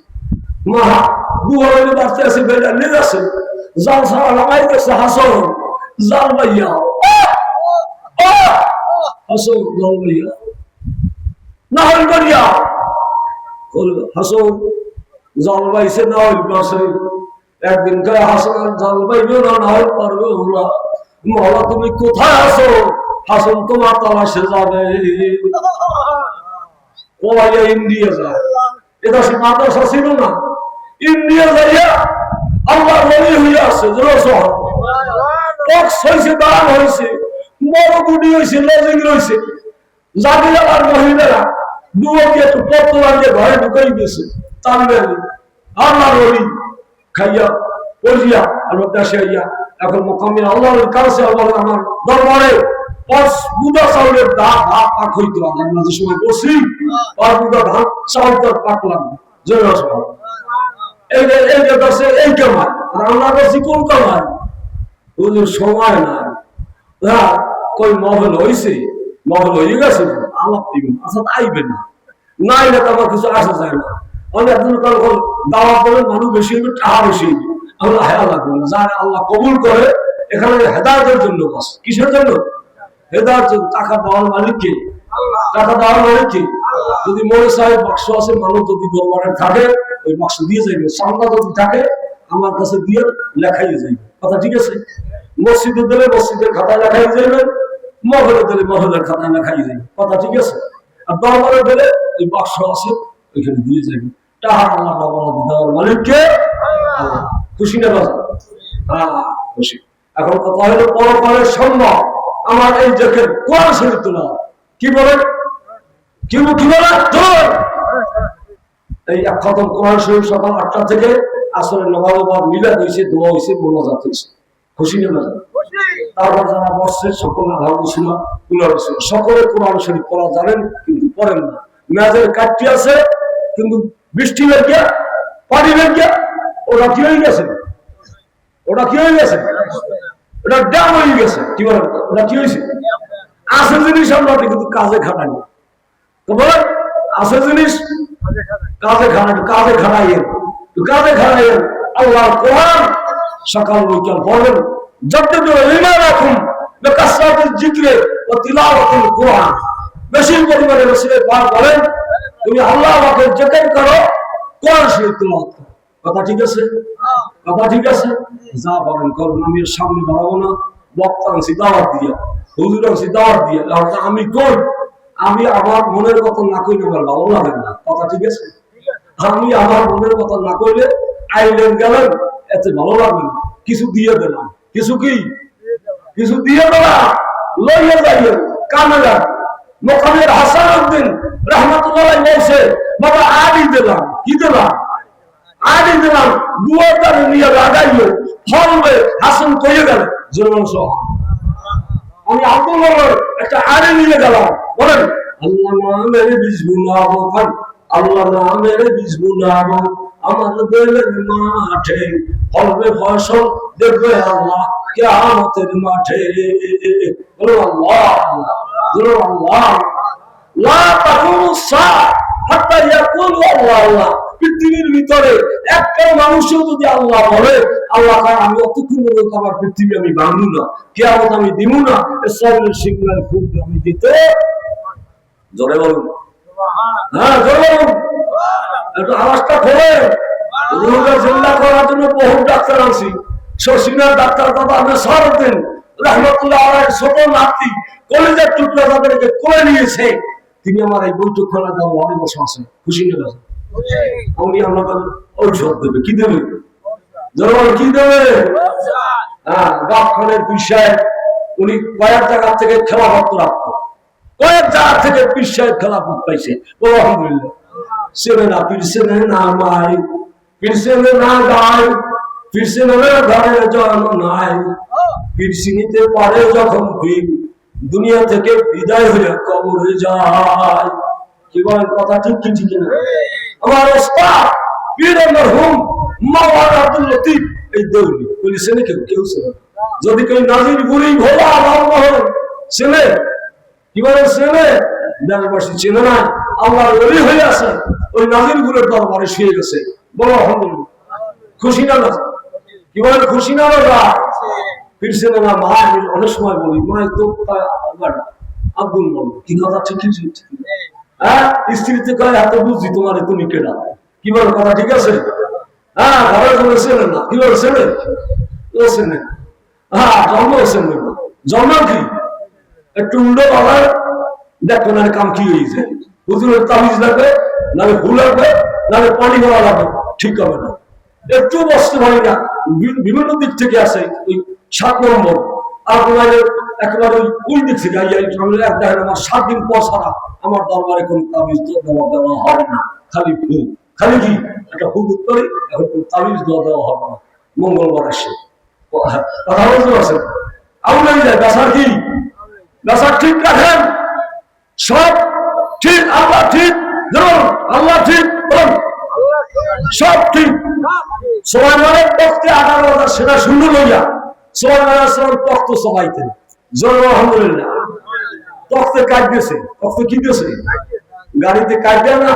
মহা দুয়ারে বাড়তে আছে বেড়া নিয়ে আছে জাল সারা লাগাই গেছে হাসন জাল ভাইয়া হাসন জাল ভাইয়া না হল করিয়া হাসন জাল ভাইছে না হল পাশে একদিন কে হাসন জাল ভাইবে না হল পারবে ওরা মহলা তুমি কোথায় আছো? হাসন তোমার তালাশে যাবে। ও ভাইয়া ইন্ডিয়া যায়, এটা সে মাদ্রাসা ছিল না, ইন্ডিয়া যাইয়া আল্লাহ ওলি হয়ে আসছে। টক্স হয়েছে, দান হয়েছে, বড় গুটি হয়েছে, লজিং রয়েছে। জাতিরা আর মহিলারা দুয়াকে একটু পত্র আনিয়ে ঘরে ঢুকাই দিয়েছে। তাহলে আল্লাহ ওলি খাইয়া পড়িয়া আমার দেশে আইয়া এখন মোকামে আল্লাহর কাছে আল্লাহ আমার দরবারে বুদা চাউলের দাঁত হাত পাক হইতো। আমার মাঝে সময় করছি আর বুদা ধান চাউলটা পাকলাম জয় আসলাম এই যে দশে এই কামাই আর আল্লাহ করছি কোন কামাই ওদের সময় নাই। হ্যাঁ কই মহল হয়েছে, মহল হয়ে গেছে আলাপ দিবেন আচ্ছা আইবেন না নাই না তোমার কিছু আসা যায় না। অনেক দাওয়া করে মানুষ বেশি হইবে, টাকা বেশি হইবে, আল্লাহ হেয়া লাগবে না। যারা আল্লাহ কবুল করে এখানে হেদায়তের জন্য বাস। কিসের জন্য? হেদায়তের জন্য। টাকা দেওয়ার মালিক কে? টাকা দেওয়ার মালিক কে? যদি মনে চায় বাক্স আছে, মানুষ যদি দরবারে থাকে ওই বাক্স দিয়ে যাইবে, সামনা যদি থাকে আমার কাছে দিয়ে লেখাই যাইবে। কথা ঠিক আছে? মসজিদে দিলে মসজিদের খাতায় লেখাই যাইবে, মহলে দিলে মহলের খাতায় লেখাই যাইবে। কথা ঠিক আছে? আর দরবারে দিলে ওই বাক্স আছে ওইখানে দিয়ে যাইবে। তাহার আল্লাহ দেওয়ার মালিককে আল্লাহ। খুশি না বাজার? হ্যাঁ খুশি। এখন কথা হলো পরকালের সম্ভব আমার এই জায়গায় কোরআন শরীফ তোলা কি বলে কি বলে তোর এই এক খতম কোরআন শরীফ সকাল 8টা থেকে আসরের নামাজ বাদ মিলাদ হয়েছে, দোয়া হয়েছে, মোনাজাত হয়েছে। খুশি না বাজার? তারপর যারা বসছে সকলে ভালো ছিল, সকলে কোরআন শরীফ পড়া জানেন কিন্তু পড়েন না। মেয়াজের কাটটি আছে কিন্তু বৃষ্টি বেরকে পানি বেরকে ওটা কি হয়ে গেছে, ওটা কি হয়ে গেছে, ওটা ড্যাম হয়ে গেছে। কি বলেন ওটা কি হয়েছে? আছে জিনিস আমরা কিন্তু কাজে খাটানি। তো বলেন আছে জিনিস কাজে খাটাই, কাজে খাটাইয়েন, কাজে খাটাইয়েন। আল্লাহ কোরআন সকাল বিকাল পড়েন। রাখুন জিক্রে ও তিলাওয়াতুল কোরআন। বেশি পরিমাণে রাসূল পাক বলেন তুমি আল্লাহ পাকের জিকির করো, কোরআন শরীফ তিলাওয়াত করো। কথা ঠিক আছে? কথা ঠিক আছে? যা বলেন করুন, আমি এর সামনে বাড়াবো না। বক্তা আনছি দাওয়াত দিয়ে, হুজুর আনছি দাওয়াত দিয়ে, আমি কই আমি আমার মনের কথা না কইলে আমার ভালো লাগে না। কথা ঠিক আছে? আমি আমার মনের কথা না কইলে আইলেন গেলেন এতে ভালো লাগবে না। কিছু দিয়ে দিলাম, কিছু কি কিছু দিয়ে দিলাম, লইয়া যাইয়েন কামে যান। মোকামের হাসান উদ্দিন রহমতুল্লাহ বলছে বাবা আড়ি দিলাম, কি দিলাম? আড়ি দিলাম, দুয়ার নিয়ে লাগাইলো ফলবে। হাসান কইয়ে গেল জোরমান সহ আমি আব্দুল্লাহ একটা আড়ি নিয়ে গেলাম। বলেন আল্লাহ নামের বীজ বুনাবো, আল্লাহ নামের বীজ বুনাবো, আমার দিলের মাঠে ফলবে ফসল দেখবে আল্লাহ কিয়ামতের মাঠে। বলো আল্লাহ বলো আল্লাহ। লা তাকুমুস সাআহ হাত্তা ইয়াকুলু আল্লাহ আল্লাহ। পৃথিবীর ভিতরে একটা মানুষও যদি আল্লাহ বলে আল্লাহ আমি অতক্ষণ পর্যন্ত আমার পৃথিবী আমি ভাঙবো না, কিয়ামত আমি দিব না, ইসরায়েলের সিগন্যাল খুব আমি দিতে। জোরে বলুন হ্যাঁ জোরে বলুন। একটু আওয়াজটা খোলে। রোগের জিন্দা করার জন্য বহু ডাক্তার আনছি। শশীনার ডাক্তার কথা আমি সারদিন রহমতুল্লাহ আলাইহির ছোট নাতি কলেজের টুকরা তাদেরকে কোলে নিয়েছে। তিনি আমার এই বৈঠক খোলা দেওয়া অনেক বছর আছে। খুশি না গেছে? উনি আমাকে ঔষধ দেবে। কি দেবে? জনগণ কি দেবে? হ্যাঁ গাছ খানের বিষয় উনি কয়েক জায়গা থেকে খেলাফত রাখতো, কয়েক জায়গা থেকে পিসায় খেলাফত পাইছে। আলহামদুলিল্লাহ। সেনে না পিরসেনে না মাই, পিরসেনে না গায়, পিরসেনের ঘরে জন্ম নাই, পিরসিনিতে পারে যখন ভিড় দুনিয়া থেকে বিদায় হয়ে কবরে যায়। কি বলেন কথা ঠিক কি ঠিক না? আমার ওস্তাদ পীর মরহুম মাওলানা আব্দুল লতিফ এই দৌড়ি বলেছেন কেউ কেউ ছিল যদি কেউ নাজির গুলি ভোলা আল্লাহ ছেলে কি বলে ছেলে দেশবাসী চেনে না আল্লাহর ওলি হয়ে আছে ওই নাজির গুলের দরবারে শুয়ে গেছে। বলো আলহামদুলিল্লাহ। খুশি না? কি বলেন খুশি না? ফিরছেন না মা। অনেক সময় বলি মায়ের তো আব্দুল কি কথা ঠিক হ্যাঁ স্ত্রীতে কয় এত বুঝি তোমার তুমি কেনা। কি বল কথা ঠিক আছে? হ্যাঁ ঘরের জন্য ছেলে না। কি বল ছেলে? ও ছেলে হ্যাঁ জন্ম ছেলে না। জন্ম কি একটু উল্টো বাবার দেখো না কাম কি হয়েছে। হুজুরের তাবিজ লাগবে, নাহলে ফুল লাগবে, নাহলে পানি ভরা লাগবে, ঠিক হবে না। একটু বসতে পারি না। বিভিন্ন দিক থেকে আসে ওই 7 নম্বর আপনার একেবারে ওই দিক থেকে আমার 7 দিন পর ছাড়া আমার দরবারে কোন তাবিজ দেওয়া হবে না। খালি ফুল, খালি কি একটা ফুল উত্তরে এখন কোন তাবিজ দেওয়া হবে না। মঙ্গলবার আসে কথা বলতে পারছেন? আপনার যায় বেসার কি বেসার ঠিক রাখেন, সব ঠিক, আল্লাহ ঠিক, আল্লাহ ঠিক, সব ঠিক। সোলাইমানের পক্ষে 18,000 সেনা শূন্য লইয়া সোলাইমান তখ্ত সবাইতেন। জন্ম আলহামদুলিল্লাহ। তখ্তে কাজ দিয়েছে, তখ্তে কি দিয়েছে? গাড়িতে কাজ দেয় না,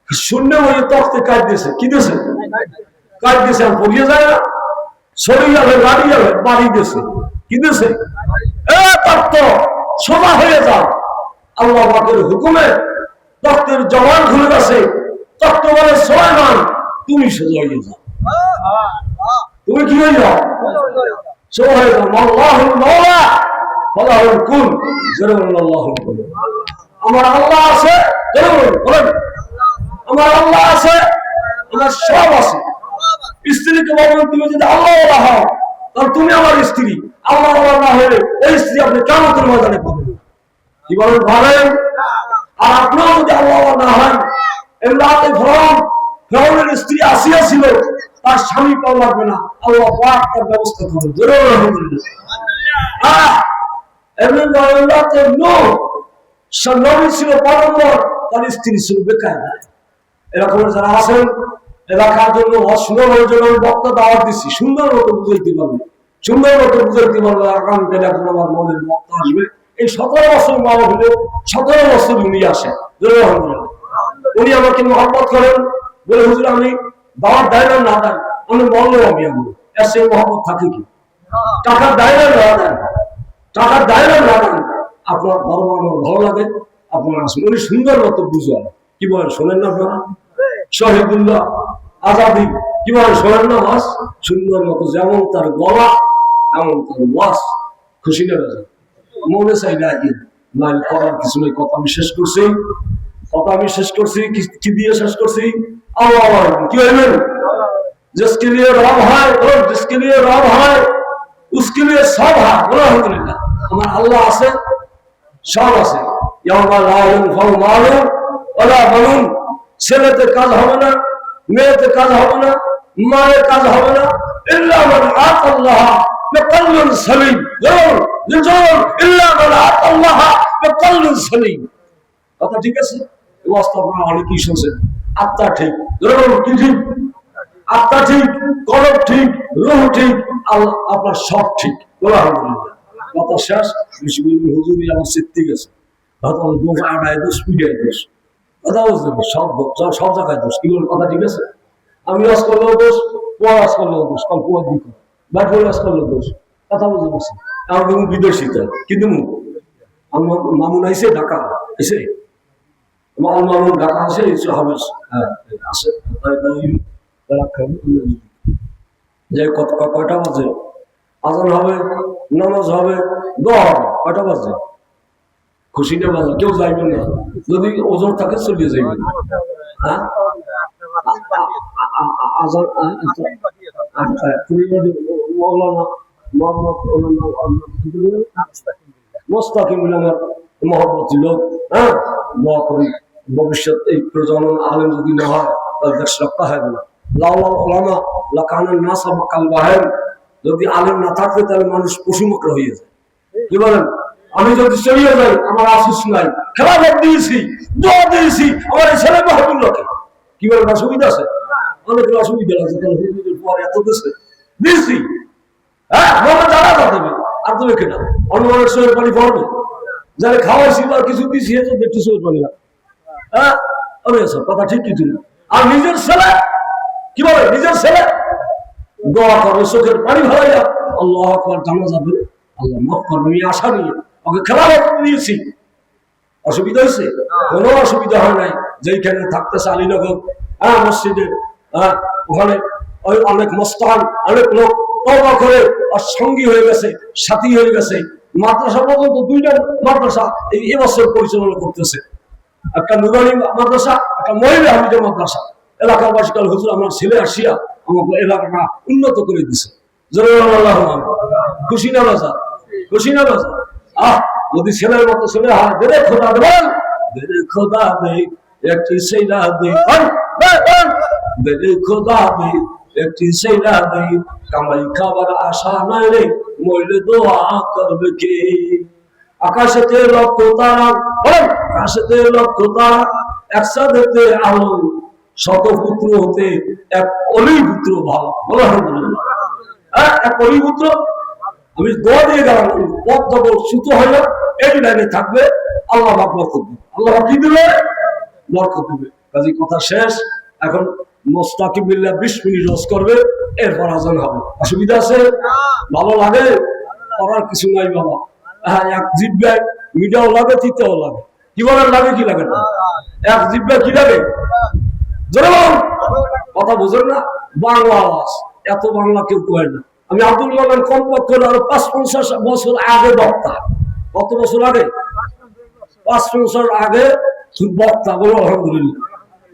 শূন্য হয়ে তখ্তে কাজ দিয়েছে। কি দিয়েছে? কাজ দিয়েছে। আর পড়িয়ে যায় না, সরে যাবে, গাড়ি যাবে, বাড়ি দিয়েছে। কি দিয়েছে? তখ্ত সোজা হয়ে যাও। আল্লাহ পাকের হুকুমে তখ্তের জবান খুলে গেছে। তখ্ত বলে সোলাইমান তুমি সোজা হয়ে যাও, তুমি কি হয়ে যাও? সোজা হয়ে যাও। আল্লাহুল মাওলা আল্লাহুল কুল। জোরে বলুন আল্লাহুল কুল। আমার আল্লাহ আছে, জোরে বলুন। আমার আল্লাহ আছে, আমার সব আছে। স্ত্রীকে বলবেন তুমি যদি আল্লাহ হও তাহলে তুমি আমার স্ত্রী, আল্লাহ না হলে ওই স্ত্রী আপনি কিয়ামতের ময়দানে পাবেন। কি বলেন ভাবেন? আর আপনিও যদি আল্লাহ না হয়, এমরাতে ফেরাউনের স্ত্রী আসিয়া ছিল, তার স্বামী পাওয়া লাগবে না, আল্লাহ পাক তার ব্যবস্থা করবে। জোরে আলহামদুলিল্লাহ। এমরাতে নূহ নবী ছিল পয়গম্বর, তার স্ত্রী ছিল বেকায়দা। এরকম যারা আছেন এলাকার জন্য অসুন্দরের জন্য বক্তা দাওয়াত দিচ্ছি, সুন্দর মতো বুঝাইতে পারবে, সুন্দর মতো বুঝাইতে পারবে। আগামীকাল এখন আমার মনের বক্তা আসবে। এই 17 বছর মা হলে 17 বছর উনি আসে, উনি আমাকে মহব্বত করেন বলে হুজুর আমি দাওয়াত দেয় না দেন, আমি বললো আমি এর সে মহব্বত থাকে কি? টাকার দায়রা না দেন, টাকার দায়রা না দেন, আপনার দরবার আমার ভালো লাগে, আপনার আসুন। উনি সুন্দর মতো বুঝান। কি বলেন শোনেন না আপনারা? শহীদুল্লাহ আজাদি কি বলেন শোনেন না? ওয়াজ সুন্দর মতো, যেমন তার গলা এমন তার ওয়াজ। খুশি না বেজান? মনে চাই না নাইল করার কিছু নেই। কথা আমি শেষ করছি, কথা আমি শেষ করছি। কি দিয়ে শেষ করছি? আল্লাহ কি হইবেন? जिसके लिए रब है और जिसके लिए रब है उसके लिए सब है। আলহামদুলিল্লাহ আমার আল্লাহ আছে, সব আছে। ইয়াউমা লা ইয়ানফাউ মালুন ওয়ালা বানুন, ছেলেতে কাজ হবে না, মেয়েতে কাজ হবে না, মায়ের কাজ হবে না, ইল্লা মান আতাল্লাহ বিকলবিন সালিম। ইল্লা মান আতাল্লাহ বিকলবিন সালিম। কথা ঠিক আছে? ওয়াস্তা আপনারা অনেকেই শুনছেন। আত্মা ঠিক, কি ঠিক? আত্মা ঠিক, কলব ঠিক, রূহ ঠিক, আল্লাহ আপনার সব ঠিক। আলহামদুলিল্লাহ কথা শেষ। হুজুরি আমার চিত্তি গেছে, দোষ আড়াই দোষ পিড়াই দোষ, কথা বুঝলেন? সব জায়গায় দোষ। কি বলেন? কথা ঠিক আছে? আমি আজ করলেও দোষ, পোয়া আজ করলেও দোষ, কাল পোয়া দিক ব্যাটবল আজ করলেও দোষ। কথা বুঝতে পারছি? আমার দেখুন বিদেশিতে কিন্তু আমার মামুন আইসে ঢাকা এসে, আমার মামুন ঢাকা আসে এসে হবে। হ্যাঁ আসে যে কয়টা বাজে আজান হবে, নামাজ হবে, দোয়া হবে। কয়টা বাজে? খুশিটা বাজে। কেউ যাইবেন না, যদি ওজোর থাকে চলিয়ে যাইবেন। হ্যাঁ আজান মৌলানা মোস্তাকিম আমার মহব্বতী লোক। হ্যাঁ দোয়া করি ভবিষ্যৎ এই প্রজনন আলেম যদি না হয় তাহলে দেশ রক্ষা হবে না। যদি আলেম না থাকবে তাহলে মানুষ পশুমুক্ত হয়ে যায়। কি বলেন? আমি যদি চলিয়ে যাই আমার আফসোস নাই, খেলা ভোট দিয়েছি, দোয়া দিয়েছি, আমার এই ছেলে মাহবুল্লাহকে। কি বলেন? অসুবিধা আছে? অনেকের অসুবিধা আছে, তাহলে হুজুরের পর এত দেশে দিয়েছি। হ্যাঁ মনে জানা যাবে আর তুমি কেনা অন্য অনেক শরীর পানি পড়বে, যারা খাওয়াইছি বা কিছু দিয়েছি একটু শরীর পানি না। হ্যাঁ আমি সব কথা ঠিক কিছু না। আর নিজের ছেলে কি বলে? নিজের ছেলে দোয়া করবে, চোখের পানি ভালাইয়া আল্লাহ আকবার জানা যাবে, আল্লাহ মাফ করবে, আমি আশা নিয়ে ওকে খেলা দিয়েছি। অসুবিধা হয়েছে? কোনো অসুবিধা হয় নাই। যেইখানে থাকতেছে আলীনগর মসজিদে, ওখানে ওই অনেক মস্তান অনেক লোক তওবা করে আর সঙ্গী হয়ে গেছে, সাথী হয়ে গেছে। মাদ্রাসা পর্যন্ত 2টা মাদ্রাসা এই এবছর পরিচালনা করতেছে। একটা নুরানি মাদ্রাসা, একটা মহিলা হামিদের মাদ্রাসা। এলাকার বাসী কাল হুজুর আমার ছেলে আসিয়া আমাকে এলাকাটা উন্নত করে দিছে। খুশি না বাজা? খুশি না বাজা? যদি ছেলের মতো ছেলে হয়, দেরে খোদা দেন, দেরে খোদা দে একটি সেইলা দে, দেরে খোদা দে একটি সেইলা দে, কামাই খাবার আশা নাই রে, মইলে দোয়া করবে কে? আকাশেতে লক্ষ তারা, আকাশেতে লক্ষ তারা, একসাথে আলো, শত পুত্র হতে এক অলি পুত্র ভালো। এক অলি পুত্র। আমি দোয়া দিয়ে গেলাম, পথ যখন সুতো হইল এই লাইনে থাকবে, আল্লাহ বরকত দিবে। আল্লাহ কি দিবে? বরকত দিবে। কাজে কথা শেষ। এখন মোস্তাকিম বিল্লাহ 20 মিনিট রোজ করবে, এরপর আজান হবে। অসুবিধা আছে? ভালো লাগে? করার কিছু নাই বাবা। হ্যাঁ এক জিব্বায় মিডিয়াও লাগে, তিতেও লাগে। কি বলার লাগে? কি লাগে না? এক জিব্বায় কি লাগে? কথা বুঝেন না? বাংলা আওয়াজ, এত বাংলা কেউ কয় না। আমি আব্দুল মালেন কমপক্ষে আরো ৫-৫০ বছর আগে বক্তা। কত বছর আগে? ৫ বছর আগে বক্তা। বলো আলহামদুলিল্লাহ।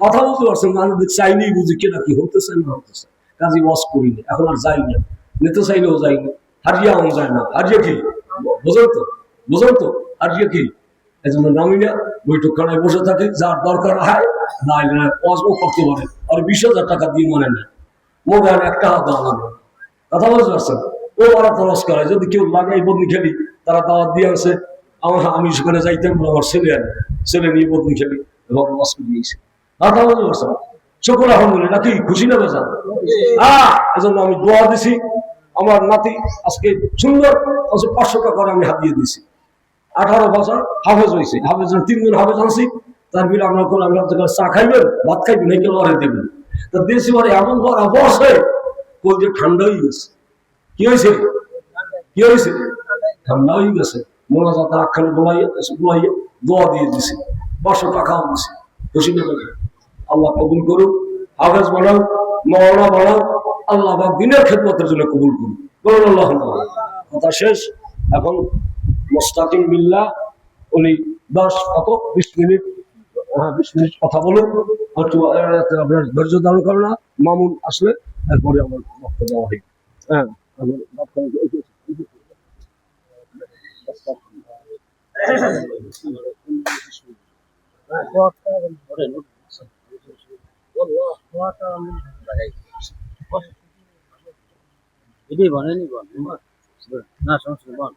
কথা বলতে পারছেন মানুষ চাইনি বুঝি কেনা কি হতেছে না হতেছে, কাজে ওয়াজ করিনি, এখন আর যাই না, নিতে চাইলেও যাই না, হারিয়ে আমার যায় না, হারিয়ে কি বোঝেন তো হারিয়ে কি, এই জন্য নামি না, বৈঠকখানায় বসে থাকি, যার দরকার হয় না ওয়াজও করতে পারে, আর 20,000 টাকা দিয়ে মানে না, মোবাইল একটা হাত দেওয়া লাগবে, কথা বলতে পারছেন, ও ওরা তরস করে, যদি কেউ লাগে এই বদলি খেলি, তারা দাওয়াত দিয়ে আসে, আমি সেখানে যাইতাম, আমার ছেলে নিয়ে বদলি খেলি এবং ওয়াজ করে দিয়েছে, কথা বলতে পারছেন, শুকর আলহামদুলিল্লাহ, নাকি খুশি না বেজান? এজন্য আমি দোয়া দিছি, আমার নাতি আজকে সুন্দর 500 টাকা আমি হাত দিয়ে দিছি, 18 বছর হাফেজ হয়েছে, হাফেজের 3 জন হাফেজ আনছি, তার বিল আপনার চা খাইবেন, ভাত খাইবেন, এই কেউ লড়াই দেবেন, তা দেশি বারে এমন করা বসে কোল যে ঠান্ডা হয়ে গেছে, কি হয়েছে ঠান্ডা হয়ে গেছে, মোনাজাত আখ্যানে বলাইয়া দোয়া দিয়ে দিছি, 500 টাকাও দিছি, খুশি না? আল্লাহ কবুল করুক, হাফেজ বানাও, মওলানা বানাও, আল্লাহ বা দিনের খেদমতের জন্য কবুল করুক, বলুন আল্লাহ। কথা শেষ, এখন মুস্তাকিম বিল্লাহ উনি 20 মিনিট কথা বলুন, আপনার ধৈর্য ধারণ করে না, মামুন আসলে এরপরে আমার বক্তব্য দেওয়া হয়। হ্যাঁ, এটাই বনেনি বল না সমস্যা বল